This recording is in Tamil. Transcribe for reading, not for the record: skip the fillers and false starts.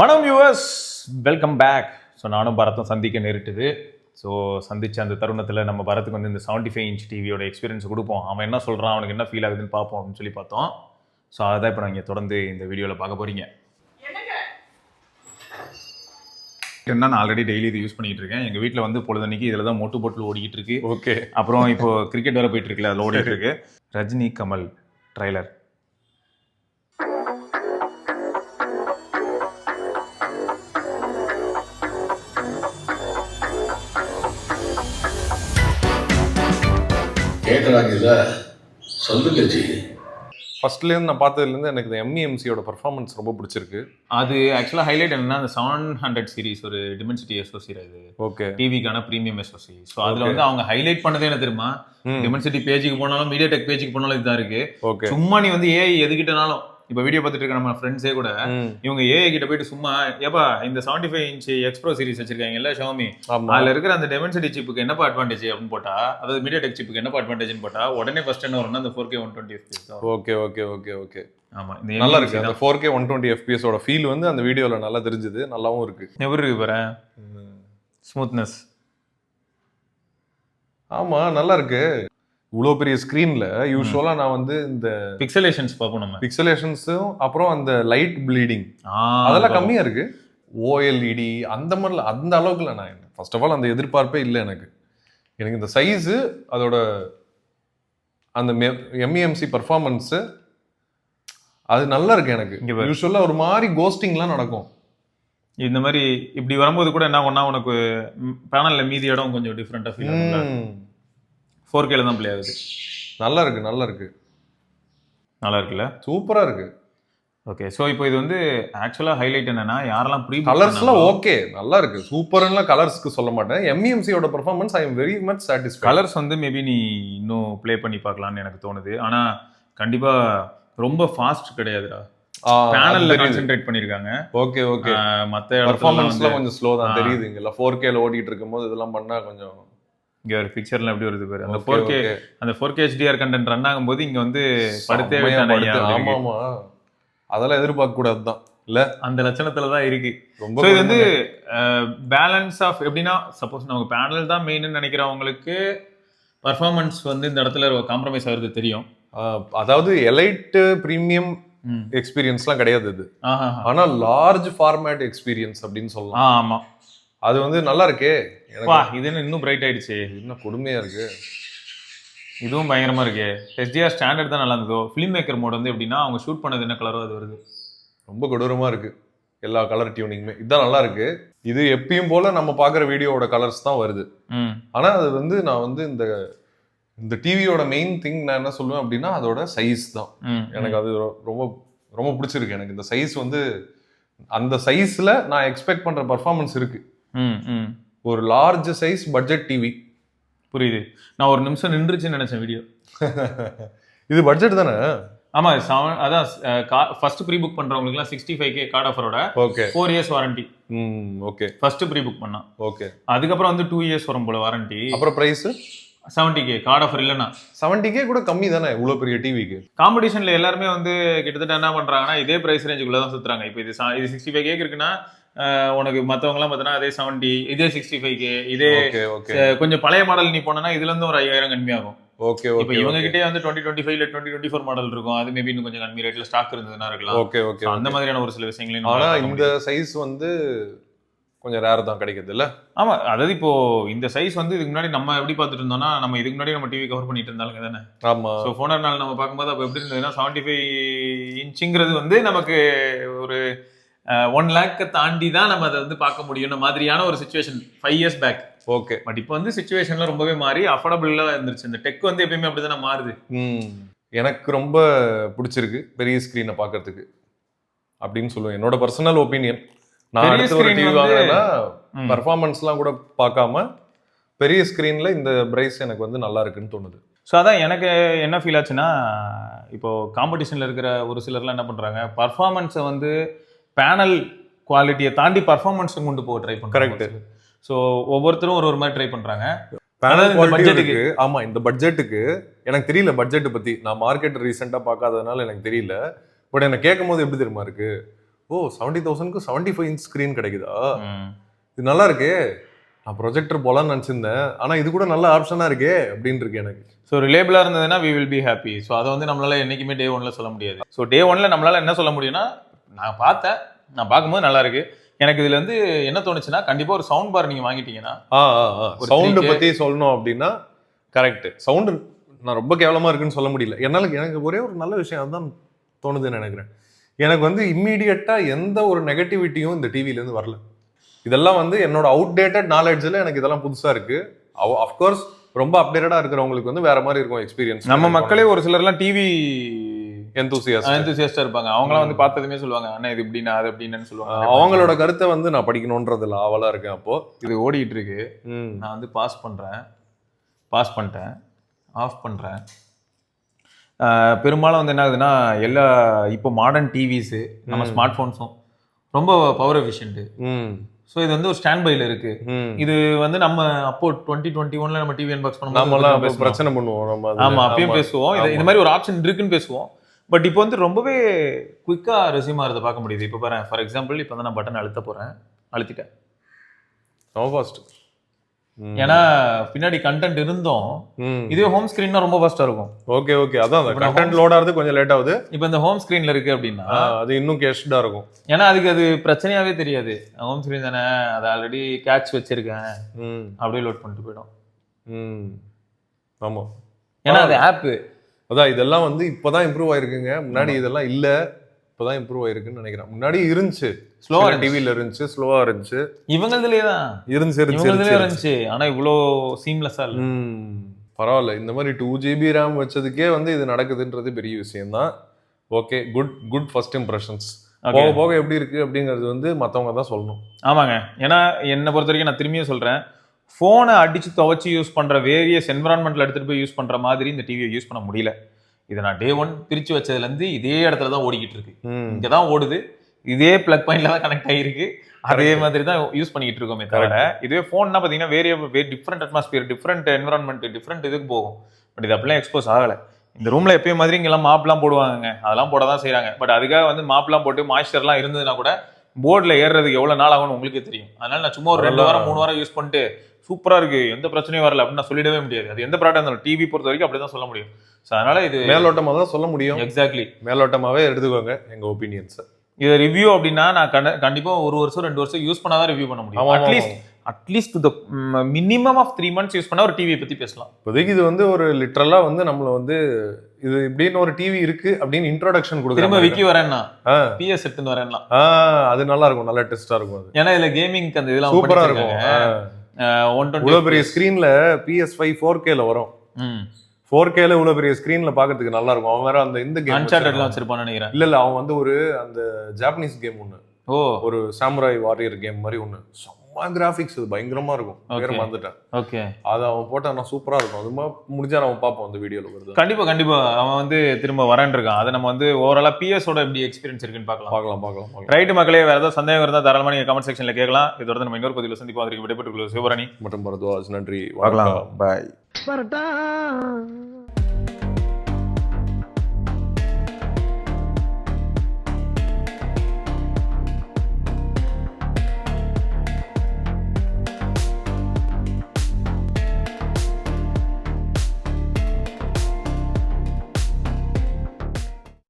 வணக்கம் வியூவர்ஸ், வெல்கம் பேக். ஸோ நானும் பரத்தும் சந்திக்க நேரிட்டுது. ஸோ சந்திச்ச அந்த தருணத்தில் நம்ம பரத்துக்கு வந்து இந்த 75 இன்ச் டிவியோட எக்ஸ்பீரியன்ஸ் கொடுப்போம். அவன் என்ன சொல்கிறான், அவனுக்கு என்ன ஃபீல் ஆகுதுன்னு பார்ப்போம் அப்படின்னு சொல்லி பார்த்தோம். ஸோ அதை இப்போ நீங்கள் தொடர்ந்து இந்த வீடியோவில் பார்க்க போகிறீங்க. என்ன, நான் ஆல்ரெடி டெய்லி இது யூஸ் பண்ணிட்டு இருக்கேன். எங்கள் வீட்டில் வந்து பொழுதன்னைக்கு இதில் தான் மோட்டு போட்டில் ஓடிக்கிட்டு இருக்கு. ஓகே. அப்புறம் இப்போ கிரிக்கெட் வேறு போயிட்டு இருக்குல்ல, அதில் ஓடிட்டு இருக்கு. ரஜினி கமல் ட்ரைலர். கேட்குறாங்கல்ல, சொல்லுங்க ஜி. ஃபர்ஸ்ட்லேருந்து நான் பார்த்ததுலேருந்து எனக்கு இந்த எம்இஎம்சியோட பர்ஃபார்மன்ஸ் ரொம்ப பிடிச்சிருக்கு. அது ஆக்சுவலாக ஹைலைட் என்னன்னா, அந்த 700 சீரிஸ் ஒரு டிமென்சிட்டி எஸ்ஓசி இது ஓகே, டிவிக்கான ப்ரீமியம் எஸ்ஓசி. ஸோ அதில் வந்து அவங்க ஹைலைட் பண்ணதே என்ன தெரியுமா, டிமென்சிட்டி பேஜுக்கு போனாலும் மீடியா டெக் பேஜுக்கு போனாலும் இதுதான் இருக்கு. ஓகே. சும்மா நீ வந்து ஏஐ எதுக்கிட்டனாலும், இப்போ வீடியோ பார்த்துட்டு இருக்க நம்ம ஃப்ரெண்ட்ஸே கூட இவங்க ஏஐ கிட்ட போயிட்டு சும்மா ஏப்பா இந்த 75 இன்ச் எக்ஸ்ப்ரோ சீரிஸ் வச்சிருக்காங்கல்ல ஷாமி, அதுல இருக்கிற அந்த டெமென்சிட்டி சிப்புக்கு என்னப்பா அட்வான்டேஜ் அப்படின்னு போட்டா, அதாவது மீடியா டெக் சிப்புக்கு என்னப்பா அட்வான்டேஜ்னு போட்டா உடனே ஃபர்ஸ்ட் என்ன வரும்னா அந்த 4K 120 FPS தான். Okay okay okay okay. ஆமா, நல்லா இருக்கு. அந்த 4K 120 FPS ஓட ஃபீல் வந்து அந்த வீடியோல நல்லா தெரிஞ்சது, நல்லாவும் இருக்கு. எப்படி இருக்கு பாரு, ஸ்மூத்னஸ். ஆமா, நல்லா இருக்கு. இவ்வளோ பெரிய ஸ்க்ரீன்ல யூஸ்வலாக நான் வந்து இந்த பிக்சலேஷன்ஸ் பார்ப்போம், நம்ம பிக்சலேஷன்ஸும் அப்புறம் அந்த லைட் ப்ளீடிங் அதெல்லாம் கம்மியாக இருக்கு. ஓஎல்இடி அந்த மாதிரிலாம் அந்த அளவுக்குல நான் ஃபர்ஸ்ட் ஆஃப் ஆல் அந்த எதிர்பார்ப்பே இல்லை எனக்கு. எனக்கு இந்த சைஸு அதோட அந்த எம்இஎம்சி பர்ஃபார்மன்ஸு அது நல்லா இருக்கு. எனக்கு யூஸ்வலாக ஒரு மாதிரி கோஸ்டிங்லாம் நடக்கும். இந்த மாதிரி இப்படி வரும்போது கூட என்ன பண்ணா உனக்கு பேனல்ல மீதி இடம் கொஞ்சம் டிஃப்ரெண்டா ஃபீல் ஆகும். 4Kல தான் ப்ளே ஆகுது. நல்லா இருக்கு, நல்லா இருக்கு, நல்லா இருக்குல்ல, சூப்பரா இருக்கு. ஓகே. ஸோ இப்போ இது வந்து ஆக்சுவலாக ஹைலைட் என்னன்னா, யாரெல்லாம் ப்ரீ கலர்ஸ்லாம் ஓகே, நல்லா இருக்கு, சூப்பர்லாம் கலர்ஸ்க்கு சொல்ல மாட்டேன். எம்இஎம்சியோட performance I am very much satisfied. Colours வந்து மேபி நீ இன்னும் ப்ளே பண்ணி பார்க்கலாம்னு எனக்கு தோணுது. ஆனால் கண்டிப்பாக ரொம்ப ஃபாஸ்ட் கிடையாதுடா. பேனல்ல கான்சென்ட்ரேட் பண்ணிருக்காங்க. Okay okay. மற்ற பெர்ஃபார்மன்ஸ்லாம் கொஞ்சம் ஸ்லோ தான் தெரியுது. இங்கெல்லாம் 4Kல ஓடிட்டு இருக்கும்போது இதெல்லாம் பண்ணா கொஞ்சம் இங்க ஒரு பிக்சர்ல எப்படி வருது பாரு, அந்த 4K அந்த 4K HDR கண்டென்ட் ரன் ஆகும்போது இங்க வந்து படுத்தே விட்டானே. ஆமாமா, அதெல்லாம் எதிர்பார்க்க கூடாது தான் இல்ல, அந்த லட்சணத்துல தான் இருக்கு. ரொம்ப இது வந்து பேலன்ஸ் ஆஃப் எப்படின்னா, சப்போஸ் நமக்கு பேனல் தான் மெயின்னு நினைக்கிறவங்களுக்கு பர்ஃபார்மன்ஸ் வந்து இந்த இடத்துல காம்ப்ரமைஸ் ஆகுறது தெரியும். அதாவது எலைட் பிரீமியம் எக்ஸ்பீரியன்ஸ்லாம் கிடையாது இது, ஆனா லார்ஜ் ஃபார்மேட் எக்ஸ்பீரியன்ஸ் அப்படின்னு சொல்லலாம். ஆமா, அது வந்து நல்லா இருக்கே. இது இன்னும் பிரைட் ஆயிடுச்சு, இன்னும் கொடுமையா இருக்கு. இதுவும் பயங்கரமா இருக்கு. HDR ஸ்டாண்டர்ட் தான் நல்லா இருந்ததோ. ஃபிலிம் மேக்கர் மோட் வந்து எப்படின்னா, அவங்க ஷூட் பண்ணது என்ன கலரோ அது வருது. ரொம்ப கொடூரமா இருக்கு எல்லா கலர் டியூனிங்குமே. இதுதான் நல்லா இருக்கு. இது எப்பயும் போல நம்ம பாக்குற வீடியோவோட கலர்ஸ் தான் வருது. ஆனா அது வந்து நான் வந்து இந்த டிவியோட மெயின் திங் நான் என்ன சொல்லுவேன் அப்படின்னா, அதோட சைஸ் தான். எனக்கு அது ரொம்ப ரொம்ப பிடிச்சிருக்கு. எனக்கு இந்த சைஸ் வந்து அந்த சைஸ்ல நான் எக்ஸ்பெக்ட் பண்ற பர்ஃபார்மன்ஸ் இருக்கு. ஒரு லார்ஜ் சைஸ் பட்ஜெட் டிவி. புரியுது. நான் ஒரு நிமிஷம் நின்றுச்சுன்னு நினைச்சேன் வீடியோ. இது பட்ஜெட் தானே? ஆமா, அதான் ஃபர்ஸ்ட் ப்ரீ புக் பண்றவங்களுக்குலாம் 65K கார்டு ஆஃபரோட okay 4 years warranty. Okay, first pre book பண்ணா. ஓகே, அதுக்கப்புறம் வந்து 2 இயர்ஸ் வரும் போல வாரண்டி. அப்புறம் பிரைஸ் 70K கார்டு ஆஃபர் இல்லைன்னா. 70K கூட கம்மி தானே இவ்வளவு பெரிய டிவிக்கு. காம்படிஷன்ல எல்லாருமே வந்து கிட்டத்தட்ட என்ன பண்றாங்கன்னா, இதே பிரைஸ் ரேஞ்சுக்குள்ள தான் சுத்துறாங்க. இப்போ இது 65K இருக்குன்னா உனக்கு மற்றவங்க எல்லாம் பார்த்தனா அதே 70, இதே 65K, இதே கொஞ்சம் பழைய மாடல் நீ போனா இதுல இருந்து ஒரு 5000 கம்மியாகும். Okay okay. இப்போ இவங்க கிட்டே வந்து 2025 இல்ல 2024 மாடல் இருக்கும். அது மேபி இன்னும் கொஞ்சம் கம்மி ரேட்ல ஸ்டாக் இருந்ததுன்னா இருக்கலாம். Okay okay. அந்த மாதிரியான ஒரு சில விஷயங்களையும். ஆனா இந்த சைஸ் வந்து கொஞ்சம் ரேர் தான் கிடைக்குது இல்ல? ஆமா, அதாவது இப்போ இந்த சைஸ் வந்து இதுக்கு முன்னாடி நம்ம எப்படி பார்த்துட்டு இருந்தோம்னா, நம்ம இதுக்கு முன்னாடி நம்ம டிவி கவர் பண்ணிட்டு இருந்தாலுங்க தானே. ஆமா. ஸோ ஃபோனர்னால நம்ம பார்க்கும்போது அப்போ எப்படி இருந்ததுன்னா, 75 இன்ச்சுங்கிறது வந்து நமக்கு ஒரு 1 lakh தாண்டி தான் நம்ம அதை வந்து பார்க்க முடியும் மாதிரியான ஒரு situation 5 years back. Okay. But இப்போ வந்து சிச்சுவேஷன்ல ரொம்பவே மாறி அஃபோர்டபுளா இருந்துருச்சு. இந்த டெக் வந்து எப்பயுமே அப்படிதானே மாறுது. எனக்கு ரொம்ப பிடிச்சிருக்கு பெரிய ஸ்கிரீனை பார்க்கறதுக்கு அப்படின்னு சொல்லுவேன். என்னோட பர்சனல் ஒப்பீனியன். நான் அடுத்த ஒரு டிவி வாங்கினேன்னா பர்ஃபார்மன்ஸ்லாம் கூட பார்க்காம பெரிய ஸ்கிரீன்ல இந்த பிரைஸ் எனக்கு வந்து நல்லா இருக்குன்னு தோணுது. ஸோ அதான் எனக்கு என்ன ஃபீல் ஆச்சுன்னா, இப்போ காம்படிஷன்ல இருக்கிற ஒரு சிலர்லாம் என்ன பண்றாங்க, பர்ஃபார்மன்ஸை வந்து பேனல் குவாலிட்டியை தாண்டி பர்ஃபார்மன்ஸ் கொண்டு போக ட்ரை பண்ணுறாங்க. கரெக்ட். ஸோ ஒவ்வொருத்தரும் ஒரு மாதிரி ட்ரை பண்றாங்க. பேனல் பட்ஜெட்டுக்கு. ஆமா, இந்த பட்ஜெட்டுக்கு எனக்கு தெரியல. பட்ஜெட் பத்தி நான் மார்க்கெட் ரீசெண்டா பார்க்காததுனால எனக்கு தெரியல. பட் எனக்கு கேட்கும் போது எப்படி தெரியுமா இருக்கு, ஓ 70,000க்கு 75 இன்ச் ஸ்கிரீன் கிடைக்குதா? இது நல்லா இருக்கே. நான் ப்ரொஜெக்டர் போலான்னு நினச்சிருந்தேன். ஆனால் இது கூட நல்ல ஆப்ஷனாக இருக்கே அப்படின்னு இருக்கு எனக்கு. ஸோ ரிலேபிளாக இருந்ததுன்னா we will be happy. So அதை வந்து நம்மளால என்றைக்குமே டே ஒன்ல சொல்ல முடியாது. ஸோ டே ஒன்ல நம்மளால என்ன சொல்ல முடியும்னா, நான் பார்க்கும்போது நல்லா இருக்கு. எனக்கு இதுல வந்து என்ன தோணுச்சுன்னா, கண்டிப்பா ஒரு சவுண்ட் பார் நீங்க வாங்கிட்டீங்கன்னா, சவுண்டு பத்தி சொல்லணும் அப்படின்னா கரெக்ட். சவுண்டு நான் ரொம்ப கேவலமா இருக்குன்னு சொல்ல முடியல. எனக்கு ஒரே ஒரு நல்ல விஷயம் அதுதான் தோணுதுன்னு நினைக்கிறேன். எனக்கு வந்து இம்மீடியட்டா எந்த ஒரு நெகட்டிவிட்டியும் இந்த டிவில இருந்து வரல. இதெல்லாம் வந்து என்னோட அவுடேட்டட் நாலேஜ்ல எனக்கு இதெல்லாம் புதுசா இருக்கு. அஃப்கோர்ஸ் ரொம்ப அப்டேட்டடா இருக்கிறவங்களுக்கு வந்து வேற மாதிரி இருக்கும் எக்ஸ்பீரியன்ஸ். நம்ம மக்களே ஒரு சிலர்லாம் டிவி எந்தூசியாஸ்டா இருப்பாங்க. அவங்களாம் வந்து பார்த்ததுமே சொல்லுவாங்க, அண்ணா இது இப்படின்னா அது அப்படின்னு சொல்லுவாங்க. அவங்களோட கருத்தை வந்து நான் படிக்கணும்ன்றதுல ஆவலா இருக்கேன். அப்போ இது ஓடிட்டு இருக்கு. நான் வந்து பாஸ் பண்ணிட்டேன், ஆஃப் பண்றேன். பெரும்பாலும் வந்து என்ன ஆகுதுன்னா, எல்லா இப்போ மாடர்ன் டிவிஸ் நம்ம ஸ்மார்ட் போன்ஸும் ரொம்ப பவர் எஃபிஷியன்ட். ஸோ இது வந்து ஒரு ஸ்டாண்ட் பைல இருக்கு. இது வந்து நம்ம அப்போ 2021ல நம்ம டிவி அன்பாக்ஸ் பண்ணும்போது பிரச்சனை பண்ணுவோம் நம்ம. ஆமா, அப்பயும் பேசுவோம். இது மாதிரி ஒரு ஆப்ஷன் இருக்குன்னு பேசுவோம். பட் இப்போ வந்து ரொம்பவே குயிக்கா ரெஸ்யூம் ஆகிறத பார்க்க முடியுது. இப்போ பாருங்க, ஃபார் எக்ஸாம்பிள் இப்போ வந்து நான் பட்டன் அழுத்திட்டேன். ஏன்னா பின்னாடி கண்டென்ட் இருந்தோம். இதே ஹோம் ஸ்கிரீன்னா ரொம்ப ஃபாஸ்டா இருக்கும். ஓகே அதான் கண்டென்ட் லோட் ஆகிறது கொஞ்சம் லேட் ஆகுது. இப்போ இந்த ஹோம் ஸ்கிரீன்ல இருக்கு அப்படின்னா அது இன்னும் கேஷ்டா இருக்கும். ஏன்னா அதுக்கு அது பிரச்சனையாவே தெரியாது. ஹோம் ஸ்கிரீன் தானே, அதை ஆல்ரெடி கேட்ச் வச்சிருக்கேன், அப்படியே லோட் பண்ணிட்டு போயிடும். ஆமா, ஏன்னா அது ஆப். அதான் இதெல்லாம் வந்து இப்பதான் இம்ப்ரூவ் ஆயிருக்குங்க. முன்னாடி இதெல்லாம் இல்ல, இப்பதான் இம்ப்ரூவ் ஆயிருக்குன்னு நினைக்கிறேன். முன்னாடி இருந்துச்சு, ஸ்லோவா டிவில இருந்துச்சு, ஸ்லோவா இருந்துச்சு. இவங்களதுலயே தான் இருந்துச்சு. ஆனா இவ்வளோ சீம்லெஸ்ஸா இல்ல. பரவாயில்ல. இந்த மாதிரி 2GB RAM வச்சதுக்கே வந்து இது நடக்குதுன்றது பெரிய விஷயம் தான். Okay, good first impressions. போக போக எப்படி இருக்கு அப்படிங்கிறது வந்து மத்தவங்க தான் சொல்லணும். ஆமாங்க. ஏன்னா என்னை பொறுத்த வரைக்கும் நான் திரும்பியும் சொல்றேன், போனை அடிச்சு துவச்சி யூஸ் பண்ற வேரியஸ் என்விரான்மெண்ட்ல எடுத்துட்டு போய் யூஸ் பண்ற மாதிரி இந்த டிவியை யூஸ் பண்ண முடியல. இதை நான் டே 1 பிரிச்சு வச்சதுல இருந்து இதே இடத்துல தான் ஓடிக்கிட்டு இருக்கு. இங்கதான் ஓடுது, இதே பிளக் பாயிண்ட்ல தான் கனெக்ட் ஆகிருக்கு, அதே மாதிரி தான் யூஸ் பண்ணிக்கிட்டு இருக்கோமே தவிர, இதுவே போன்னா பாத்தீங்கன்னா வேற different atmosphere, different environment, different இதுக்கு போகும். பட் இது அப்படிலாம் எக்ஸ்போஸ் ஆகலை. இந்த ரூம்ல எப்பயும் மாதிரி இங்கெல்லாம் மாப்லாம் போடுவாங்க, அதெல்லாம் போட தான் செய்யறாங்க. பட் அதுக்காக வந்து மாப்லாம் போட்டு மாய்ஸ்சர்லாம் இருந்ததுன்னா கூட போர்டில் ஏறுறதுக்கு எவ்வளவு நாள் ஆகும்னு உங்களுக்கு தெரியும். அதனால நான் சும்மா ஒரு 2 வாரம் 3 வாரம் யூஸ் பண்ணிட்டு சூப்பரா இருக்கு, எந்த பிரச்சனையும் வரல அப்படின்னு நான் சொல்லிடவே முடியாது. அது எந்த ப்ராடக்ட் இருந்தாலும் டிவி பொறுத்த வரைக்கும் அப்படிதான் சொல்ல முடியும். ஸோ அதனால இது மேலோட்டமாக தான் சொல்ல முடியும். எக்ஸாக்ட்லி, மேலோட்டமாவே எடுத்துக்கோங்க எங்க ஒப்பீனியன்ஸ். இது ரிவ்யூ அப்படின்னா நான் கண்டிப்பா 1 வருஷம் 2 வருஷம் யூஸ் பண்ணாதான் ரிவ்யூ பண்ண முடியும். At least the minimum of 3 months use பண்ணா ஒரு டிவியை பத்தி பேசலாம். இப்போதைக்கு இது வந்து ஒரு லிட்டரலா வந்து நம்மள வந்து இது இப்படின்னு ஒரு டிவி இருக்கு அப்படின்னு இன்ட்ரோடக்ஷன் கொடுக்குற திரும்ப விக்கி வரேன்னா PS எடுத்துன்னு வரேன்னா அது நல்லா இருக்கும், நல்ல டெஸ்டா இருக்கும் அது. ஏன்னா இதுல கேமிங் அந்த இதெல்லாம் சூப்பரா இருக்கும். 120 பெரிய ஸ்கிரீன்ல PS5 4Kல வரும். 4Kல இவ்வளவு பெரிய ஸ்கிரீன்ல பாக்கிறதுக்கு நல்லா இருக்கும். அவன் வேற அந்த இந்த கேம் அன்சார்ட்டட்லாம் வச்சிருப்பான்னு நினைக்கிறேன். இல்ல அவன் வந்து ஒரு அந்த ஜாப்பனீஸ் கேம் ஒண்ணு, ஒரு சாமுராய் வாரியர் கேம் மாதிரி ஒண்ணு, கிராபிக்ஸ் அது பயங்கரமா இருக்கும். பேரை மறந்துட்டேன். ஓகே, அது அவன் போட்டானா சூப்பரா இருக்கும். அது முடிஞ்சா நம்ம பார்ப்போம் அந்த வீடியோல வருது. கண்டிப்பா அவன் வந்து திரும்ப வரேன் இருக்கான். அதை நம்ம வந்து ஓவராலா PS ஓட எப்படி எக்ஸ்பீரியன்ஸ் இருக்குன்னு பார்க்கலாம். ரைட் மக்களே, வேற ஏதாவது சந்தேகம் இருந்தா தாராளமா நீங்க கமெண்ட் செக்ஷன்ல கேட்கலாம். இதோட நம்ம இன்னொரு பதிவில் சந்திப்போம். அதுக்கு விடைபெற்றுக் கொள்ளும் சிவபரணி மற்றும் பரத்வாஜ். நன்றி, பார்க்கலாம். பாய்.